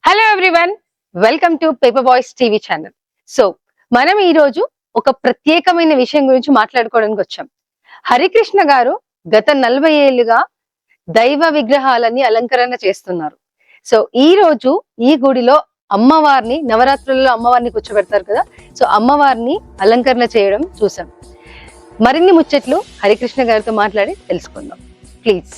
Hello everyone, welcome to paper boys TV channel. So మనం ఈ రోజు ఒక ప్రత్యేకమైన విషయం గురించి మాట్లాడుకోవడానికి వచ్చాం. హరికృష్ణ గారు గత 40 ఏళ్లుగా దైవ విగ్రహాలని అలంకరణ చేస్తున్నారు. సో ఈ రోజు ఈ గుడిలో అమ్మవారిని, నవరాత్రులలో అమ్మవారిని కూర్చోబెడతారు కదా, సో అమ్మవారిని అలంకరణ చేయడం చూసాం. మరిన్ని ముచ్చట్లు హరికృష్ణ గారితో మాట్లాడి తెలుసుకుందాం. ప్లీజ్.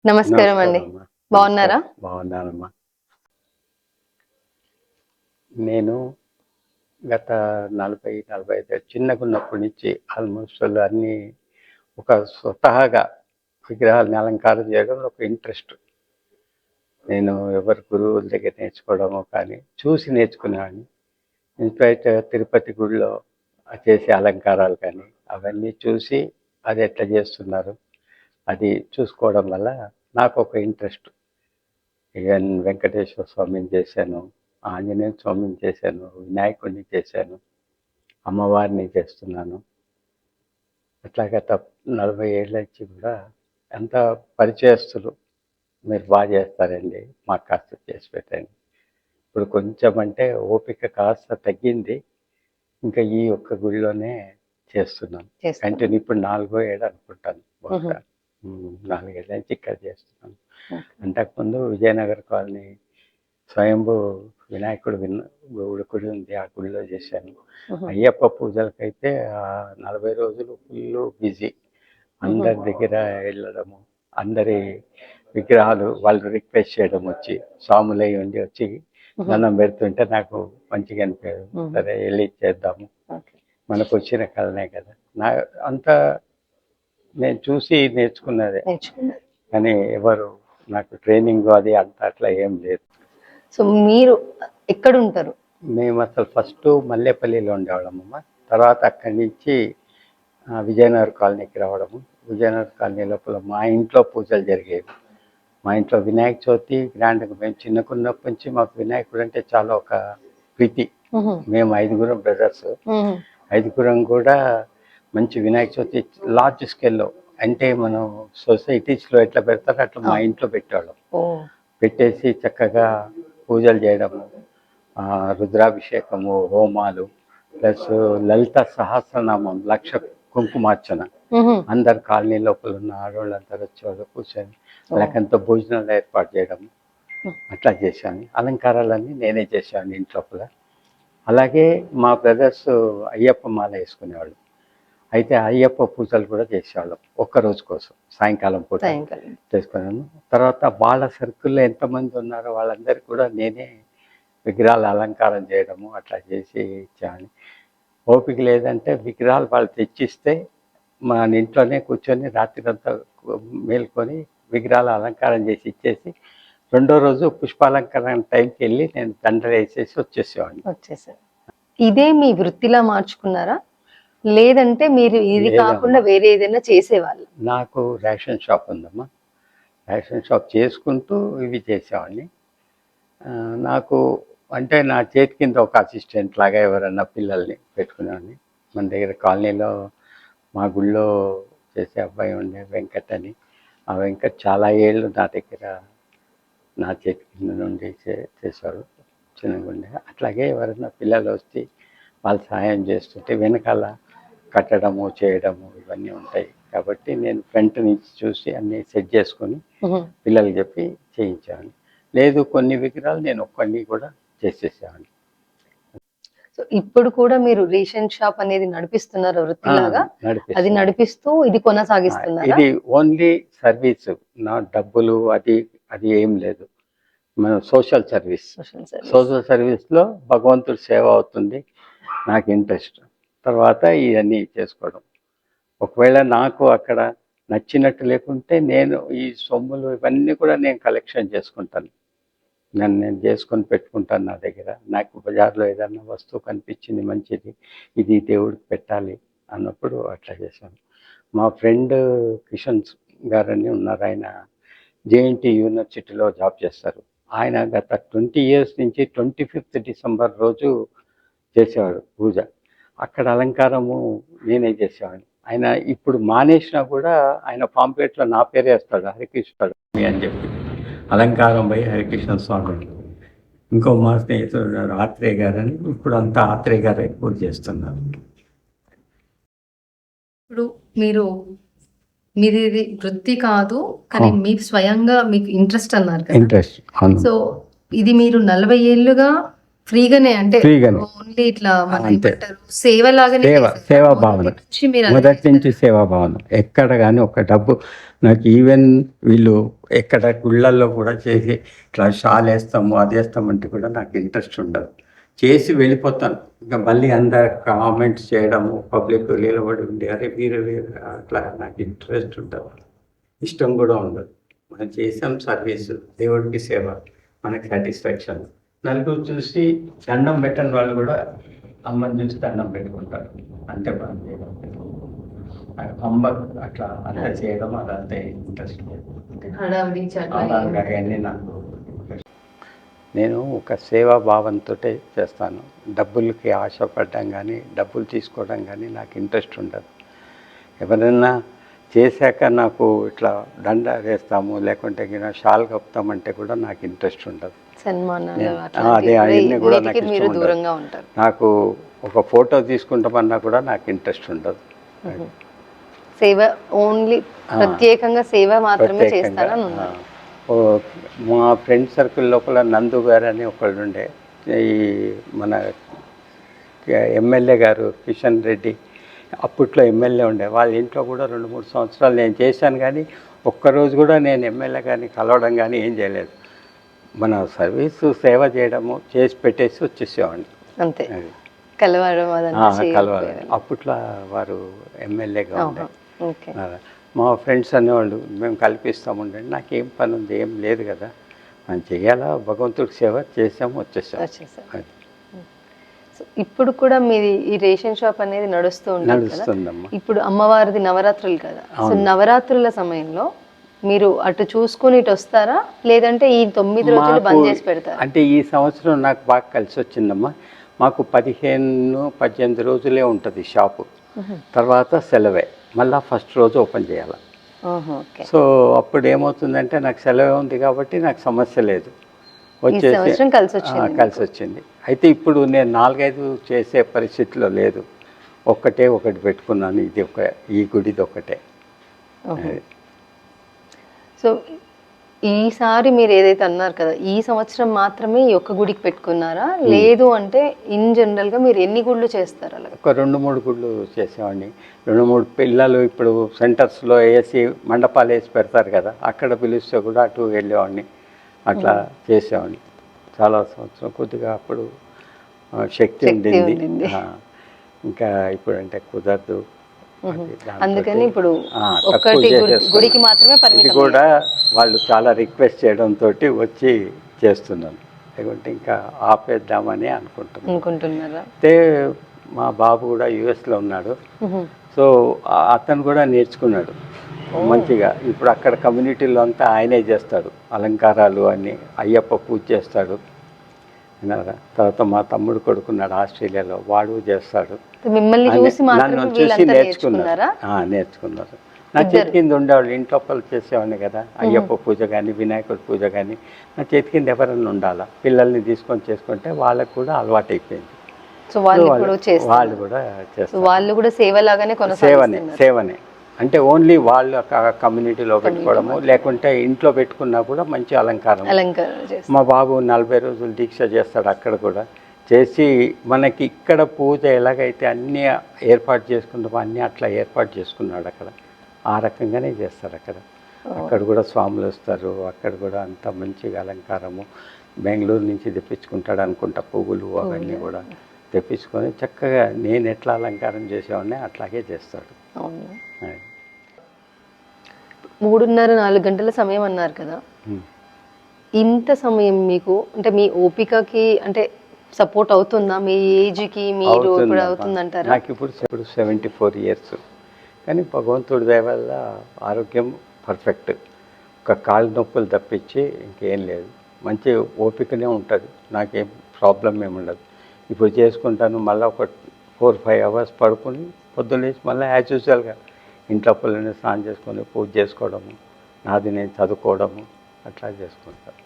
నమస్కారం అండి, బాగున్నారా? బాగున్నానమ్మా. నేను గత 40-45 చిన్నగున్నప్పటి నుంచి ఆల్మోస్ట్ అన్నీ ఒక స్వతహాగా విగ్రహాలని అలంకారం చేయడంలో ఒక ఇంట్రెస్ట్. నేను ఎవరి గురువుల దగ్గర నేర్చుకోవడమో కానీ చూసి నేర్చుకునేవాడిని. ఇన్ఫ్యాక్ట్ తిరుపతి గుడిలో చేసే అలంకారాలు కానీ అవన్నీ చూసి అది ఎట్లా చేస్తున్నారు అది చూసుకోవడం వల్ల నాకు ఒక ఇంట్రెస్ట్. ఈవెన్ వెంకటేశ్వర స్వామిని చేశాను, ఆంజనేయ స్వామిని చేశాను, వినాయకుడిని చేశాను, అమ్మవారిని చేస్తున్నాను. అట్లా గత 40 ఏళ్ళ నుంచి కూడా ఎంత పరిచయస్తులు మీరు బాగా చేస్తారండి, మాకు కాస్త చేసి పెట్టండి. ఇప్పుడు కొంచెం అంటే ఓపిక కాస్త తగ్గింది. ఇంకా ఈ ఒక్క గుడిలోనే చేస్తున్నాను కంటిన్యూ. ఇప్పుడు 4వ ఏడు అనుకుంటాను, బహుశా 4 ఏళ్ళ నుంచి ఇక్కడ చేస్తున్నాను. అంతకుముందు విజయనగర్ కాలనీ స్వయంభూ వినాయకుడు గుడి ఉంది, ఆ గుడిలో చేశాను. అయ్యప్ప పూజలకైతే 40 రోజులు ఫుల్ బిజీ. అందరి దగ్గర వెళ్ళడము, అందరి విగ్రహాలు వాళ్ళు రిక్వెస్ట్ చేయడం, వచ్చి స్వాములై ఉండి వచ్చి దండం పెడుతుంటే నాకు మంచిగా అనిపించదు. సరే వెళ్ళి చేద్దాము, మనకు వచ్చిన కళనే కదా. అంతా నేను చూసి నేర్చుకున్నదే కానీ ఎవరు నాకు ట్రైనింగ్ అది అంత అట్లా ఏం లేదు. సో మీరు ఎక్కడ ఉంటారు? మేము అసలు ఫస్ట్ మల్లేపల్లిలో ఉండేవాళ్ళమమ్మ. తర్వాత అక్కడి నుంచి విజయనగర్ కాలనీకి రావడము. విజయనగర్ కాలనీ లోపల మా ఇంట్లో పూజలు జరిగేవి. మా ఇంట్లో వినాయక చవితి గ్రాండ్గా, మేము చిన్నకున్నప్పటి నుంచి మాకు వినాయకుడు అంటే చాలా ఒక ప్రీతి. మేము 5 బ్రదర్స్, 5 కూడా మంచి వినాయక చవితి లార్జ్ స్కేల్లో, అంటే మనం సొసైటీస్లో ఎట్లా పెడతారో అట్లా మా ఇంట్లో పెట్టేవాళ్ళం. పెట్టేసి చక్కగా పూజలు చేయడము, రుద్రాభిషేకము, హోమాలు, ప్లస్ లలిత సహస్రనామం, 1,00,000 కుంకుమార్చన. అందరు కాలనీ లోపల ఉన్న ఆడవాళ్ళందరూ వచ్చేవాళ్ళు, కూర్చొని వాళ్ళకంతా భోజనాలు ఏర్పాటు చేయడం, అట్లా చేశాను. అలంకారాలన్నీ నేనే చేశాను ఇంట్లోపల. అలాగే మా బ్రదర్స్ అయ్యప్ప మాల వేసుకునేవాళ్ళు. అయితే అయ్యప్ప పూజలు కూడా చేసేవాళ్ళం ఒక్కరోజు కోసం, సాయంకాలం పూట చేసుకున్నాను. తర్వాత వాళ్ళ సర్కిల్లో ఎంతమంది ఉన్నారో వాళ్ళందరికీ కూడా నేనే విగ్రహాలు అలంకారం చేయడము అట్లా చేసి ఇచ్చాను. ఓపిక లేదంటే విగ్రహాలు వాళ్ళు తెచ్చిస్తే మా ఇంట్లోనే కూర్చొని రాత్రిరంతా మేల్కొని విగ్రహాలు అలంకారం చేసి ఇచ్చేసి, 2వ రోజు పుష్పాలంకరణ టైంకి వెళ్ళి నేను దండలు వేసేసి వచ్చేసేవాడిని. ఇదే మీ వృత్తిలా మార్చుకున్నారా, లేదంటే మీరు ఇది కాకుండా వేరే ఏదైనా చేసేవాళ్ళు? నాకు రేషన్ షాప్ ఉందమ్మా. రేషన్ షాప్ చేసుకుంటూ ఇవి చేసేవాడిని. నాకు అంటే నా చేతి కింద ఒక అసిస్టెంట్ లాగా ఎవరన్నా పిల్లల్ని పెట్టుకునేవాడిని. మన దగ్గర కాలనీలో మా గుళ్ళో చేసే అబ్బాయి ఉండే వెంకట్ అని. ఆ వెంకట్ చాలా ఏళ్ళు నా దగ్గర నా చేతి కింద నుండి చేశాడు చిన్నగుండె. అట్లాగే ఎవరైనా పిల్లలు వస్తే వాళ్ళు సహాయం చేస్తుంటే వెనకాల కట్టడము చేయడము ఇవన్నీ ఉంటాయి కాబట్టి నేను ఫ్రంట్ నుంచి చూసి అన్నీ సెట్ చేసుకొని పిల్లలకి చెప్పి చేయించేవాడిని. లేదు కొన్ని విగ్రహాలు నేను ఒక్కడిని కూడా చేసేసేవాడిని. సో ఇప్పుడు కూడా మీరు రేషన్ షాప్ అనేది నడిపిస్తున్నారు వృత్తిలాగా, అది నడిపిస్తూ ఇది కొనసాగిస్తున్నారు. ఇది ఓన్లీ సర్వీస్, నా డబ్బులు అది అది ఏం లేదు. మన సోషల్ సర్వీస్. సోషల్ సర్వీస్లో భగవంతుడి సేవ అవుతుంది, నాకు ఇంట్రెస్ట్. తర్వాత ఇవన్నీ చేసుకోవడం. ఒకవేళ నాకు అక్కడ నచ్చినట్టు లేకుంటే నేను ఈ సొమ్ములు ఇవన్నీ కూడా నేను కలెక్షన్ చేసుకుంటాను, నేను చేసుకొని పెట్టుకుంటాను నా దగ్గర. నాకు బజార్లో ఏదన్నా వస్తువు కనిపించింది మంచిది, ఇది దేవుడికి పెట్టాలి అన్నప్పుడు అట్లా చేశాను. మా ఫ్రెండ్ కిషన్ గారని ఉన్నారు, ఆయన జేఎన్టీ యూనివర్సిటీలో జాబ్ చేస్తారు. ఆయన గత 20 years నుంచి 25th డిసెంబర్ రోజు చేసేవాడు పూజ. అక్కడ అలంకారము నేనే చేసేవాడిని. ఆయన ఇప్పుడు మానేసినా కూడా ఆయన పాంప్లెట్లో నా పేరే వేస్తాడు, హరికృష్ణ అని చెప్పి, అలంకారం బై హరికృష్ణ స్వామి. ఇంకో మా స్నేహితుడు ఆత్రేయ గారని, ఇప్పుడు అంతా ఆత్రేయ గారు పూజ చేస్తున్నారు. ఇప్పుడు మీది వృత్తి కాదు కానీ మీ స్వయంగా మీకు ఇంట్రెస్ట్ అన్నారు కదా, ఇంట్రెస్ట్. సో ఇది మీరు 40 ఏళ్ళుగా ఫ్రీగానే, అంటే ఓన్లీ ఇట్లా సేవ లాగానే, సేవా భావన, మొదటి నుంచి సేవా భావన. ఎక్కడ కానీ ఒక డబ్బు నాకు ఈవెన్ వీళ్ళు ఎక్కడ గుళ్ళల్లో కూడా చేసి ఇట్లా షాల్ వేస్తాము అది వేస్తామంటే కూడా నాకు ఇంట్రెస్ట్ ఉండదు. చేసి వెళ్ళిపోతాను. ఇంకా మళ్ళీ అందరు కామెంట్స్ చేయడము, పబ్లిక్ నిలబడి ఉండి అరే మీరు అట్లా నాకు ఇంట్రెస్ట్ ఉండదు, ఇష్టం కూడా ఉండదు. మనం చేసాం సర్వీస్, దేవుడికి సేవ, మనకి సాటిస్ఫాక్షన్. నలుగురు చూసి దండం పెట్టని వాళ్ళు కూడా అమ్మని చూసి దండం పెట్టుకుంటారు, అంతే పని. అమ్మ అట్లా అంతా చేయడం అదంతే ఇంట్రెస్ట్. అవన్నీ నాకు నేను ఒక సేవా భావంతో చేస్తాను. డబ్బులకి ఆశపడడం కానీ డబ్బులు తీసుకోవడం కానీ నాకు ఇంట్రెస్ట్ ఉండదు. ఎవరైనా చేశాక నాకు ఇట్లా దండ వేస్తాము లేకుంటే షాల్ కప్పుతామంటే కూడా నాకు ఇంట్రెస్ట్ ఉండదు. అదే అవన్నీ కూడా నాకు ఇష్టం ఉండదు. నాకు ఒక ఫోటో తీసుకుంటామన్నా కూడా నాకు ఇంట్రెస్ట్ ఉండదు. సేవ ఓన్లీ ప్రత్యేకంగా సేవ మాత్రమే చేస్తాను. మా ఫ్రెండ్ సర్కిల్ లోపల నందు గారు అని ఒకళ్ళు ఉండే, ఈ మన ఎమ్మెల్యే గారు కిషన్ రెడ్డి అప్పట్లో ఎమ్మెల్యే ఉండే, వాళ్ళ ఇంట్లో కూడా 2-3 సంవత్సరాలు నేను చేశాను. కానీ ఒక్కరోజు కూడా నేను ఎమ్మెల్యే గారిని కలవడం కానీ ఏం చేయలేదు. మన సర్వీసు సేవ చేయడము, చేసి పెట్టేసి వచ్చేసేవాడిని అంతే. కలవాలి. అప్పట్లో వారు ఎమ్మెల్యేగా ఉండే. మా ఫ్రెండ్స్ అనేవాళ్ళు మేము కల్పిస్తాముండండి, నాకేం పని ఉంది, ఏం లేదు కదా, మనం చెయ్యాలా భగవంతుడికి సేవ, చేసాము వచ్చేసాము. ఇప్పుడు కూడా మీది ఈ రేషన్ షాప్ అనేది నడుస్తుందమ్మా. ఇప్పుడు అమ్మవారిది నవరాత్రులు కదా, సో నవరాత్రుల సమయంలో మీరు అటు చూసుకుని ఇటు వస్తారా, లేదంటే ఈ 9 రోజులు బంద్ చేసి పెడతారా? అంటే ఈ సంవత్సరం నాకు బాగా కలిసి వచ్చిందమ్మా. మాకు 15-18 రోజులే ఉంటుంది షాపు, తర్వాత సెలవే, మళ్ళీ ఫస్ట్ రోజు ఓపెన్ చేయాలి. సో అప్పుడు ఏమవుతుందంటే నాకు సెలవే ఉంది కాబట్టి నాకు సమస్య లేదు, వచ్చేసి కలిసి వచ్చింది. అయితే ఇప్పుడు నేను 4-5 చేసే పరిస్థితిలో లేదు, ఒకటి పెట్టుకున్నాను. ఇది ఈ గుడిది ఒకటే. సో ఈసారి మీరు ఏదైతే అన్నారు కదా, ఈ సంవత్సరం మాత్రమే ఈ ఒక్క గుడికి పెట్టుకున్నారా, లేదు అంటే ఇన్ జనరల్ గా మీరు ఎన్ని గుళ్ళు చేస్తారు? అలా ఒక 2-3 గుళ్ళు చేసేవాడిని. 2-3 పిల్లలు ఇప్పుడు సెంటర్స్లో వేసి మండపాలు వేసి పెడతారు కదా, అక్కడ పిలిస్తే కూడా అటు వెళ్ళేవాడిని, అట్లా చేసేవాడిని చాలా సంవత్సరం. కొద్దిగా అప్పుడు శక్తి ఉండింది, ఇంకా ఇప్పుడు అంటే కుదరదు. అందుకని ఇప్పుడు ఒక్కటి గుడికి మాత్రమే పరిమితం. ఇది కూడా వాళ్ళు చాలా రిక్వెస్ట్ చేయడంతో వచ్చి చేస్తున్నాను, లేకుంటే ఇంకా ఆపేద్దామని అనుకుంటున్నారా? అయితే మా బాబు కూడా యుఎస్లో ఉన్నాడు, సో అతను కూడా నేర్చుకున్నాడు మంచిగా. ఇప్పుడు అక్కడ కమ్యూనిటీలో అంతా ఆయనే చేస్తాడు, అలంకారాలు అన్నీ, అయ్యప్ప పూజ చేస్తాడు. తర్వాత మా తమ్ముడు కొడుకున్నాడు ఆస్ట్రేలియాలో, వాడు చేస్తాడు. మిమ్మల్ని చూసి నన్ను చూసి నేర్చుకున్నారు. నా చేతి కింద ఉండేవాళ్ళు, ఇంట్లో పనులు చేసేవాడిని కదా, అయ్యప్ప పూజ కానీ వినాయకుడి పూజ కానీ నా చేతి కింద ఎవరైనా ఉండాలా, పిల్లల్ని తీసుకొని చేసుకుంటే వాళ్ళకు కూడా అలవాటు అయిపోయింది. సో వాళ్ళు కూడా చేస్తారు, వాళ్ళు కూడా సేవలాగానే సేవనే అంటే ఓన్లీ వాళ్ళు కమ్యూనిటీలో పెట్టుకోవడము, లేకుంటే ఇంట్లో పెట్టుకున్నా కూడా మంచి అలంకారం. మా బాబు 40 రోజులు దీక్ష చేస్తాడు, అక్కడ కూడా చేసి మనకి ఇక్కడ పూజ ఎలాగైతే అన్నీ ఏర్పాటు చేసుకుంటామో అన్నీ అట్లా ఏర్పాటు చేసుకున్నాడు అక్కడ. ఆ రకంగానే చేస్తారు అక్కడ. అక్కడ కూడా స్వాములు వస్తారు, అక్కడ కూడా అంత మంచిగా అలంకారము. బెంగళూరు నుంచి తెప్పించుకుంటాడు అనుకుంటా పువ్వులు అవన్నీ కూడా తెప్పించుకొని చక్కగా నేను ఎట్లా అలంకారం చేసేవాడిని అట్లాగే చేస్తాడు. 3:30-4 గంటల సమయం అన్నారు కదా, ఇంత సమయం మీకు అంటే మీ ఓపికకి అంటే సపోర్ట్ అవుతుందా? మీ ఏజ్కి మీరు ఇప్పుడు అవుతుందంటారా? నాకు ఇప్పుడు 74 ఇయర్స్, కానీ భగవంతుడి దయ వల్ల ఆరోగ్యం పర్ఫెక్ట్. ఒక కాళ్ళు నొప్పులు తప్పించి ఇంకేం లేదు, మంచి ఓపికనే ఉంటుంది, నాకేం ప్రాబ్లం ఏమి ఉండదు. ఇప్పుడు చేసుకుంటాను, మళ్ళీ ఒక 4-5 అవర్స్ పడుకుని పొద్దున్న లేచి మళ్ళీ యాజ్ యూజువల్గా ఇంట్లో పిల్లల్ని స్నానం చేసుకొని పూజ చేసుకోవడము, నాది నేను చదువుకోవడము అట్లా చేసుకుంటాను.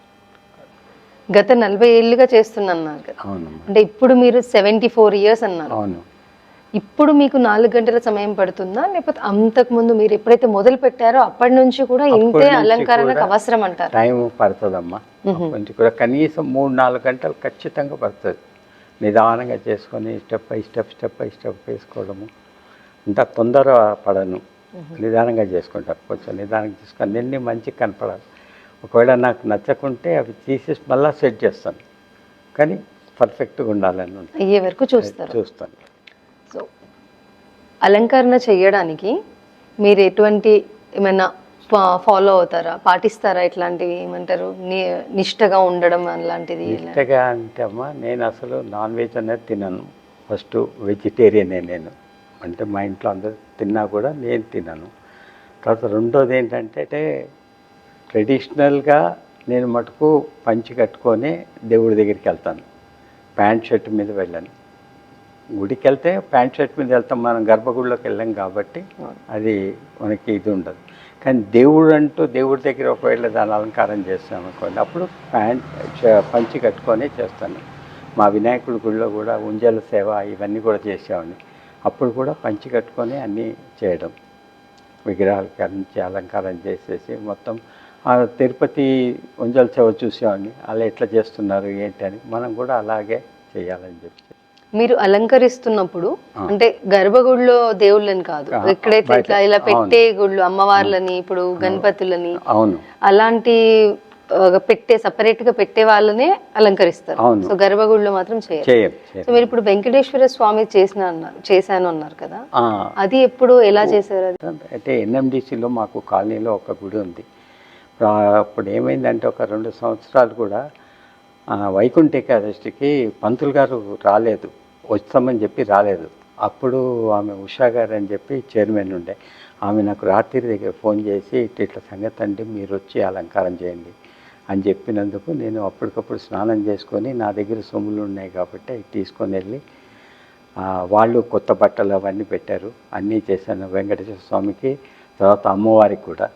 గత 40 ఏళ్ళుగా చేస్తున్నారు కదా. అవును. అంటే ఇప్పుడు మీరు 74 ఇయర్స్ అన్నారు. అవును. ఇప్పుడు మీకు 4 గంటల సమయం పడుతుందా, లేకపోతే అంతకు ముందు మీరు ఎప్పుడైతే మొదలు పెట్టారో అప్పటి నుంచి కూడా ఇంతే అలంకరణకు అవసరం అంటారు? టైం పడుతుందమ్మా, కొంచెం కూడా కనీసం 3-4 గంటలు ఖచ్చితంగా పడుతుంది. నిదానంగా చేసుకొని స్టెప్ బై స్టెప్ వేసుకోవడము, అంత తొందర పడను, నిదానంగా చేసుకుంటారు. కొంచెం నిదానంగా చేసుకొని అన్నీ మంచిగా కనపడాలి. ఒకవేళ నాకు నచ్చకుంటే అవి తీసేసి మళ్ళీ సెట్ చేస్తాను, కానీ పర్ఫెక్ట్గా ఉండాలని అయ్యే వరకు చూస్తాను. సో అలంకరణ చేయడానికి మీరు ఎటువంటి ఏమైనా ఫాలో అవుతారా, పాటిస్తారా? ఇట్లాంటివి ఏమంటారు, నిష్టగా ఉండడం అలాంటిది? నిష్టగా అంటే అమ్మా, నేను అసలు నాన్ వెజ్ అనేది తినను. ఫస్ట్ వెజిటేరియనే నేను, అంటే మా ఇంట్లో అందరూ తిన్నా కూడా నేను తినను. తర్వాత రెండోది ఏంటంటే ట్రెడిషనల్గా నేను మటుకు పంచి కట్టుకొని దేవుడి దగ్గరికి వెళ్తాను, ప్యాంట్ షర్ట్ మీద వెళ్ళాను. గుడికి వెళ్తే ప్యాంట్ షర్ట్ మీద వెళ్తాం, మనం గర్భగుడిలోకి వెళ్ళాం కాబట్టి అది మనకి ఇది ఉండదు. కానీ దేవుడి దగ్గర ఒకవేళ దాని అలంకారం చేస్తాం అనుకోండి, అప్పుడు పంచి కట్టుకొని చేస్తాను. మా వినాయకుడి గుడిలో కూడా ఉంజల సేవ ఇవన్నీ కూడా చేసేవాడిని, అప్పుడు కూడా పంచి కట్టుకొని అన్నీ చేయడం, విగ్రహాలకి అంచి అలంకారం చేసేసి మొత్తం. తిరుపతి ఉంజల సేవ చూసేవాడిని, అలా ఎట్లా చేస్తున్నారు ఏంటి అని, మనం కూడా అలాగే చేయాలని చెప్పి. మీరు అలంకరిస్తున్నప్పుడు అంటే గర్భగుడిలో దేవుళ్ళని కాదు, ఎక్కడైతే ఇట్లా ఇలా పెట్టే గుళ్ళు అమ్మవార్లని, ఇప్పుడు గణపతులని, అవును, అలాంటి సపరేట్ గా పెట్టే వాళ్ళనే అలంకరిస్తారు. సో గర్భగుడిలో మాత్రం చేయరు. సో మీరు ఇప్పుడు వెంకటేశ్వర స్వామి చేశాను అన్నారు కదా, అది ఎప్పుడు ఎలా చేశారు? అంటే ఎన్ఎండిసిలో మాకు కాలనీలో ఒక గుడి ఉంది. అప్పుడు ఏమైందంటే ఒక 2 సంవత్సరాలు కూడా వైకుంఠ ఏకాదశికి పంతులు గారు రాలేదు, వస్తామని చెప్పి రాలేదు. అప్పుడు ఆమె ఉషా గారు అని చెప్పి చైర్మన్ ఉండే, ఆమె నాకు రాత్రి దగ్గర ఫోన్ చేసి ఇట్లా సంగతి అండి, మీరు వచ్చి అలంకారం చేయండి అని చెప్పినందుకు నేను అప్పటికప్పుడు స్నానం చేసుకొని, నా దగ్గర సొమ్ములు ఉన్నాయి కాబట్టి అవి తీసుకొని వెళ్ళి వాళ్ళు కొత్త బట్టలు అవన్నీ పెట్టారు, అన్నీ చేశాను. వెంకటేశ్వర స్వామికి తర్వాత అమ్మవారికి కూడా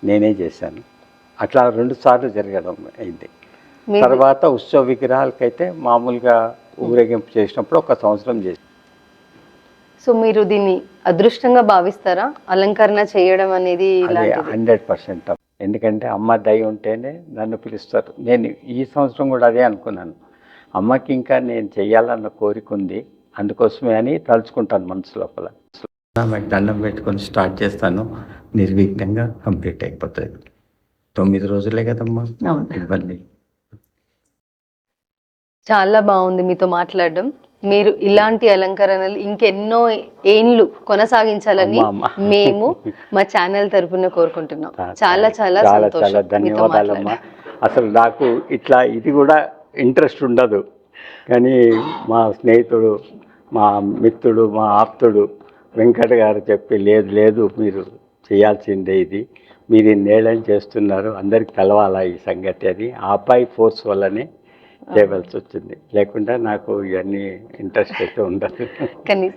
నేనే చేశాను. అట్లా 2 సార్లు జరగడం అయింది. తర్వాత ఉత్సవ విగ్రహాలకైతే మామూలుగా ఊరేగింపు చేసినప్పుడు 1 సంవత్సరం చేసి. సో మీరు దీన్ని అదృష్టంగా భావిస్తారా, అలంకరణ చేయడం అనేది? 100%. ఎందుకంటే అమ్మ దయ ఉంటేనే నన్ను పిలుస్తారు. నేను ఈ సంవత్సరం కూడా అదే అనుకున్నాను, అమ్మకి ఇంకా నేను చెయ్యాలన్న కోరిక ఉంది, అందుకోసమే అని తలుచుకుంటాను మనసు లోపల. ఆమెకు దండం పెట్టుకొని స్టార్ట్ చేస్తాను, నిర్విఘ్నంగా కంప్లీట్ అయిపోతుంది. 9 రోజులే కదమ్మా ఇబ్బంది. చాలా బాగుంది మీతో మాట్లాడడం. మీరు ఇలాంటి అలంకరణలు ఇంకెన్నో ఏండ్లు కొనసాగించాలని మేము మా ఛానల్ తరపున కోరుకుంటున్నాం. చాలా చాలా చాలా ధన్యవాదాలమ్మా. అసలు నాకు ఇట్లా ఇది కూడా ఇంట్రెస్ట్ ఉండదు, కానీ మా స్నేహితుడు, మా మిత్రుడు, మా ఆప్తుడు వెంకట గారు చెప్పి లేదు మీరు చేయాల్సిందే, ఇది మీరు ఇన్నేళ్ళని చేస్తున్నారు, అందరికి తెలవాలా ఈ సంగతి అని, ఆ అబ్బాయి ఫోర్స్ వల్లనే చేయవలసి వచ్చింది, లేకుండా నాకు ఇవన్నీ ఇంట్రెస్ట్ అయితే ఉండదు. కానీ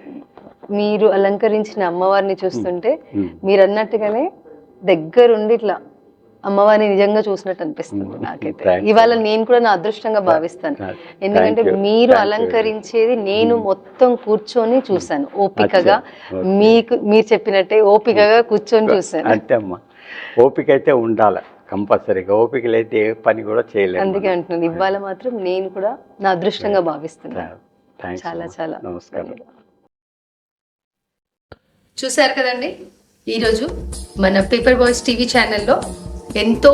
మీరు అలంకరించిన అమ్మవారిని చూస్తుంటే మీరు అన్నట్టుగానే దగ్గరుండి ఇట్లా అమ్మవారిని నిజంగా చూసినట్టు అనిపిస్తుంది నాకైతే. ఇవాళ నేను కూడా నా అదృష్టంగా భావిస్తాను, ఎందుకంటే మీరు అలంకరించేది నేను మొత్తం కూర్చొని చూసాను ఓపికగా. మీరు చెప్పినట్టే ఓపికగా కూర్చొని చూసాను. అంతే అమ్మా, ఓపిక అయితే ఉండాలి కంపల్సరీగా, ఓపిక అయితే ఏ పని కూడా చేయలేదు. అందుకే అంటున్నాను, ఇవాళ మాత్రం నేను కూడా నా అదృష్టంగా భావిస్తున్నాను. చాలా చాలా నమస్కారం. చూశారు కదండి, ఈరోజు మన పేపర్ బాయ్స్ టీవీ ఛానల్లో ఎంతో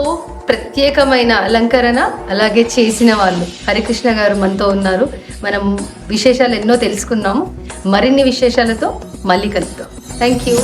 ప్రత్యేకమైన అలంకరణ అలాగే చేసిన వాళ్ళు హరికృష్ణ గారు మనతో ఉన్నారు. మనం విశేషాలు ఎన్నో తెలుసుకున్నాము. మరిన్ని విశేషాలతో మళ్ళీ కలుద్దాం. Thank you.